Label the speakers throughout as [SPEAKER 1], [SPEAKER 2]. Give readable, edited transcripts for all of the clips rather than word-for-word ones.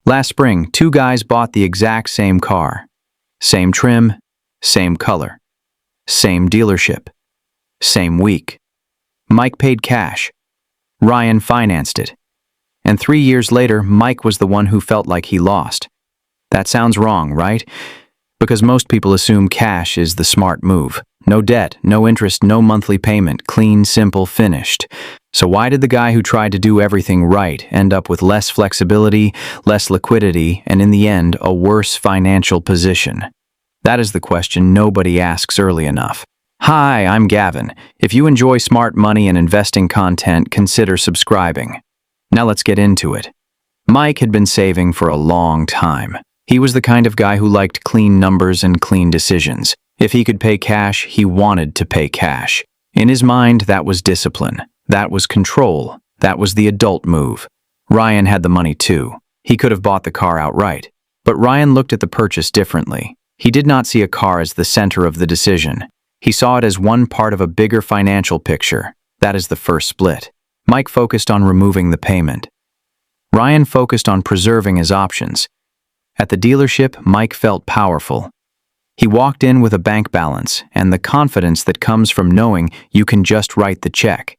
[SPEAKER 1] Last spring, two guys bought the exact same car. Same trim, same color, same dealership, same week. Mike paid cash. Ryan financed it. And 3 years later, Mike was the one who felt like he lost. That sounds wrong, right? Because most people assume cash is the smart move. No debt, no interest, no monthly payment, clean, simple, finished. So why did the guy who tried to do everything right end up with less flexibility, less liquidity, and in the end, a worse financial position? That is the question nobody asks early enough. Hi, I'm Gavin. If you enjoy smart money and investing content, consider subscribing. Now let's get into it. Mike had been saving for a long time. He was the kind of guy who liked clean numbers and clean decisions. If he could pay cash, he wanted to pay cash. In his mind, that was discipline. That was control. That was the adult move. Ryan had the money too. He could have bought the car outright. But Ryan looked at the purchase differently. He did not see a car as the center of the decision. He saw it as one part of a bigger financial picture. That is the first split. Mike focused on removing the payment. Ryan focused on preserving his options. At the dealership, Mike felt powerful. He walked in with a bank balance and the confidence that comes from knowing you can just write the check.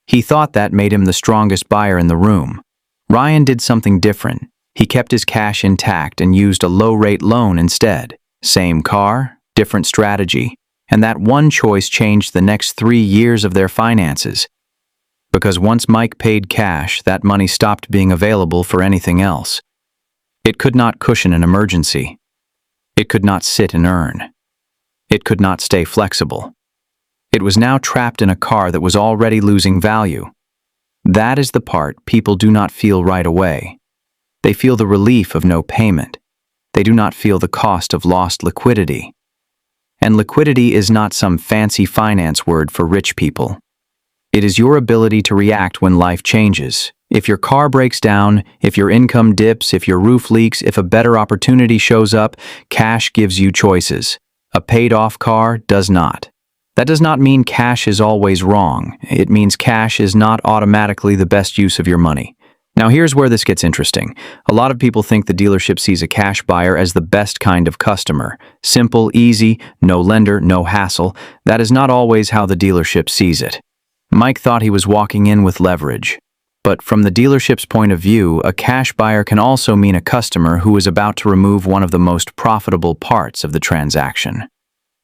[SPEAKER 1] He thought that made him the strongest buyer in the room. Ryan did something different. He kept his cash intact and used a low-rate loan instead. Same car, different strategy. And that one choice changed the next 3 years of their finances. Because once Mike paid cash, that money stopped being available for anything else. It could not cushion an emergency. It could not sit and earn. It could not stay flexible. It was now trapped in a car that was already losing value. That is the part people do not feel right away. They feel the relief of no payment. They do not feel the cost of lost liquidity. And liquidity is not some fancy finance word for rich people. It is your ability to react when life changes. If your car breaks down, if your income dips, if your roof leaks, if a better opportunity shows up, cash gives you choices. A paid-off car does not. That does not mean cash is always wrong. It means cash is not automatically the best use of your money. Now here's where this gets interesting. A lot of people think the dealership sees a cash buyer as the best kind of customer. Simple, easy, no lender, no hassle. That is not always how the dealership sees it. Mike thought he was walking in with leverage. But from the dealership's point of view, a cash buyer can also mean a customer who is about to remove one of the most profitable parts of the transaction.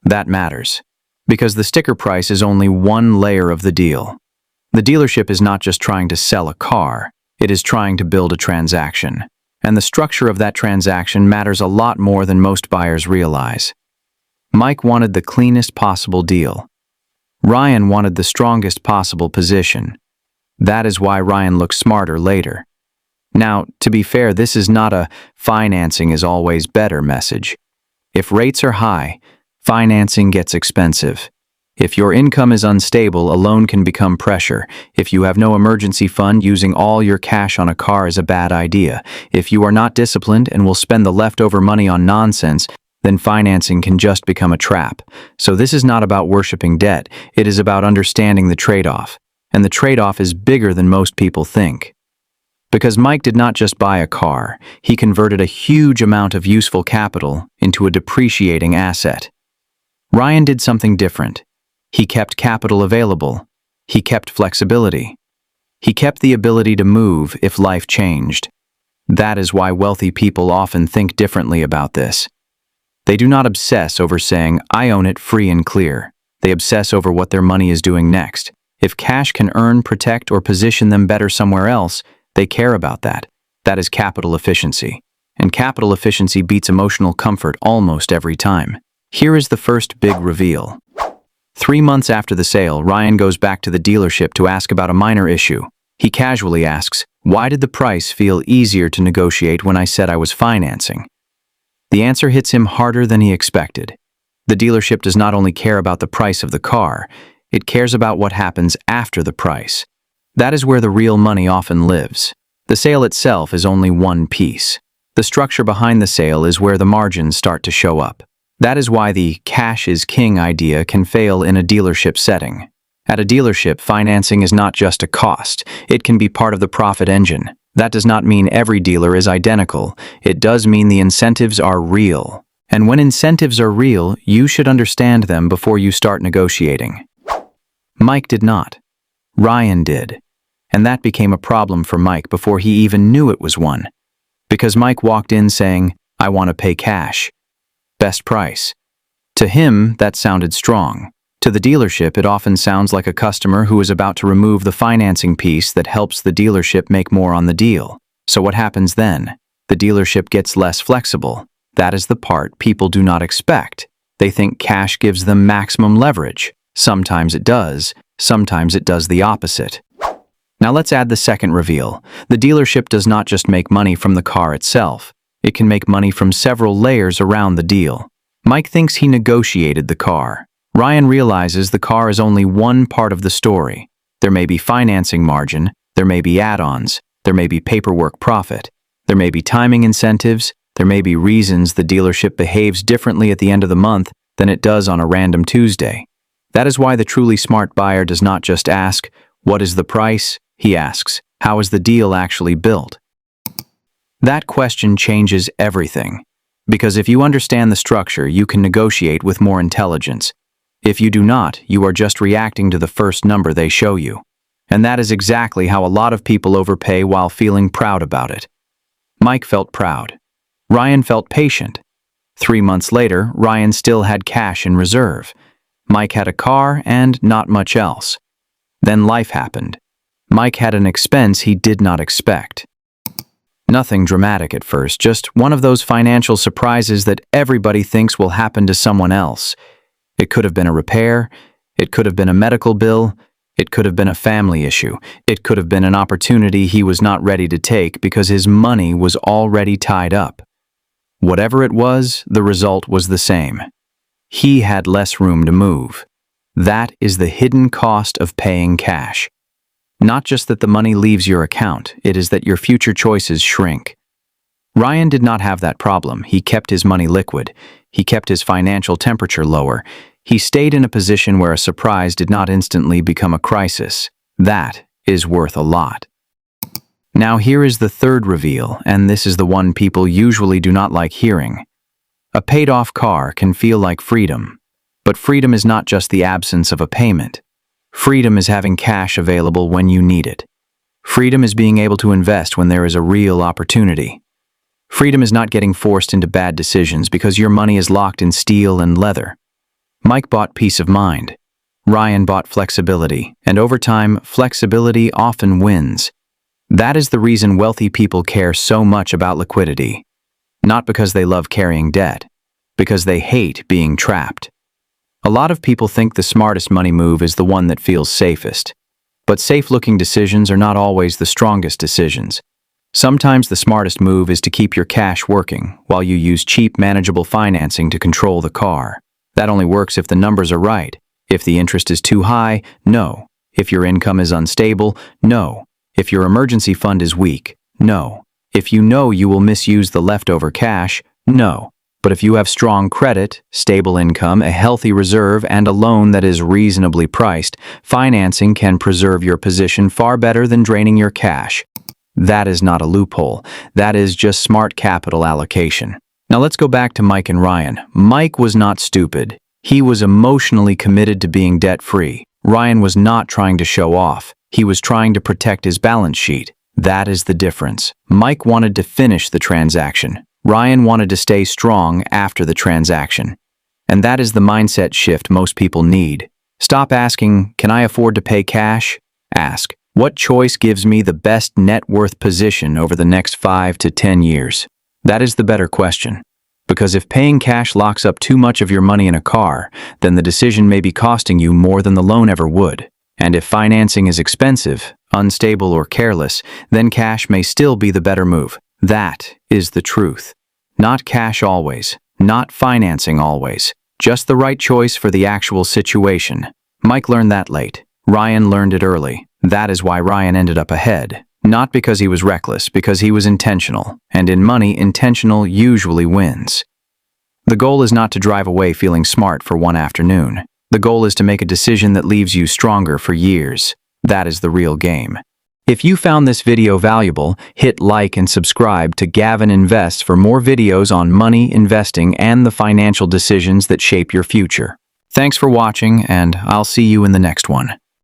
[SPEAKER 1] That matters, because the sticker price is only one layer of the deal. The dealership is not just trying to sell a car. It is trying to build a transaction, and the structure of that transaction matters a lot more than most buyers realize. Mike wanted the cleanest possible deal. Ryan wanted the strongest possible position. That is why Ryan looked smarter later. Now, to be fair, this is not a financing is always better message. If rates are high, financing gets expensive. If your income is unstable, a loan can become pressure. If you have no emergency fund, using all your cash on a car is a bad idea. If you are not disciplined and will spend the leftover money on nonsense, then financing can just become a trap. So this is not about worshiping debt. It is about understanding the trade-off. And the trade-off is bigger than most people think. Because Mike did not just buy a car, he converted a huge amount of useful capital into a depreciating asset. Ryan did something different. He kept capital available. He kept flexibility. He kept the ability to move if life changed. That is why wealthy people often think differently about this. They do not obsess over saying, "I own it free and clear." They obsess over what their money is doing next. If cash can earn, protect, or position them better somewhere else, they care about that. That is capital efficiency. And capital efficiency beats emotional comfort almost every time. Here is the first big reveal. 3 months after the sale, Ryan goes back to the dealership to ask about a minor issue. He casually asks, "Why did the price feel easier to negotiate when I said I was financing?" The answer hits him harder than he expected. The dealership does not only care about the price of the car, it cares about what happens after the price. That is where the real money often lives. The sale itself is only one piece. The structure behind the sale is where the margins start to show up. That is why the cash is king idea can fail in a dealership setting. At a dealership, financing is not just a cost. It can be part of the profit engine. That does not mean every dealer is identical. It does mean the incentives are real. And when incentives are real, you should understand them before you start negotiating. Mike did not. Ryan did. And that became a problem for Mike before he even knew it was one. Because Mike walked in saying, "I want to pay cash. Best price." To him, that sounded strong. To the dealership, it often sounds like a customer who is about to remove the financing piece that helps the dealership make more on the deal. So what happens then? The dealership gets less flexible. That is the part people do not expect. They think cash gives them maximum leverage. Sometimes it does. Sometimes it does the opposite. Now let's add the second reveal. The dealership does not just make money from the car itself. It can make money from several layers around the deal. Mike thinks he negotiated the car. Ryan realizes the car is only one part of the story. There may be financing margin, there may be add-ons, there may be paperwork profit, there may be timing incentives, there may be reasons the dealership behaves differently at the end of the month than it does on a random Tuesday. That is why the truly smart buyer does not just ask, "What is the price?" He asks, "How is the deal actually built?" That question changes everything. Because if you understand the structure, you can negotiate with more intelligence. If you do not, you are just reacting to the first number they show you. And that is exactly how a lot of people overpay while feeling proud about it. Mike felt proud. Ryan felt patient. 3 months later, Ryan still had cash in reserve. Mike had a car and not much else. Then life happened. Mike had an expense he did not expect. Nothing dramatic at first, just one of those financial surprises that everybody thinks will happen to someone else. It could have been a repair, it could have been a medical bill, it could have been a family issue, it could have been an opportunity he was not ready to take because his money was already tied up. Whatever it was, the result was the same. He had less room to move. That is the hidden cost of paying cash. Not just that the money leaves your account, it is that your future choices shrink. Ryan did not have that problem. He kept his money liquid. He kept his financial temperature lower. He stayed in a position where a surprise did not instantly become a crisis. That is worth a lot. Now here is the third reveal, and this is the one people usually do not like hearing. A paid-off car can feel like freedom, but freedom is not just the absence of a payment. Freedom is having cash available when you need it. Freedom is being able to invest when there is a real opportunity. Freedom is not getting forced into bad decisions because your money is locked in steel and leather. Mike bought peace of mind. Ryan bought flexibility, and over time, flexibility often wins. That is the reason wealthy people care so much about liquidity. Not because they love carrying debt, because they hate being trapped. A lot of people think the smartest money move is the one that feels safest. But safe-looking decisions are not always the strongest decisions. Sometimes the smartest move is to keep your cash working while you use cheap, manageable financing to control the car. That only works if the numbers are right. If the interest is too high, no. If your income is unstable, no. If your emergency fund is weak, no. If you know you will misuse the leftover cash, no. But if you have strong credit, stable income, a healthy reserve, and a loan that is reasonably priced, financing can preserve your position far better than draining your cash. That is not a loophole. That is just smart capital allocation. Now let's go back to Mike and Ryan. Mike was not stupid. He was emotionally committed to being debt-free. Ryan was not trying to show off. He was trying to protect his balance sheet. That is the difference. Mike wanted to finish the transaction. Ryan wanted to stay strong after the transaction. And that is the mindset shift most people need. Stop asking, "Can I afford to pay cash?" Ask, "What choice gives me the best net worth position over the next 5 to 10 years?" That is the better question. Because if paying cash locks up too much of your money in a car, then the decision may be costing you more than the loan ever would. And if financing is expensive, unstable, or careless, then cash may still be the better move. That is the truth. Not cash always, not financing always, just the right choice for the actual situation. Mike learned that late. Ryan learned it early. That is why Ryan ended up ahead. Not because he was reckless, because he was intentional. And in money, intentional usually wins. The goal is not to drive away feeling smart for one afternoon. The goal is to make a decision that leaves you stronger for years. That is the real game. If you found this video valuable, hit like and subscribe to Gavin Invests for more videos on money, investing, and the financial decisions that shape your future. Thanks for watching, and I'll see you in the next one.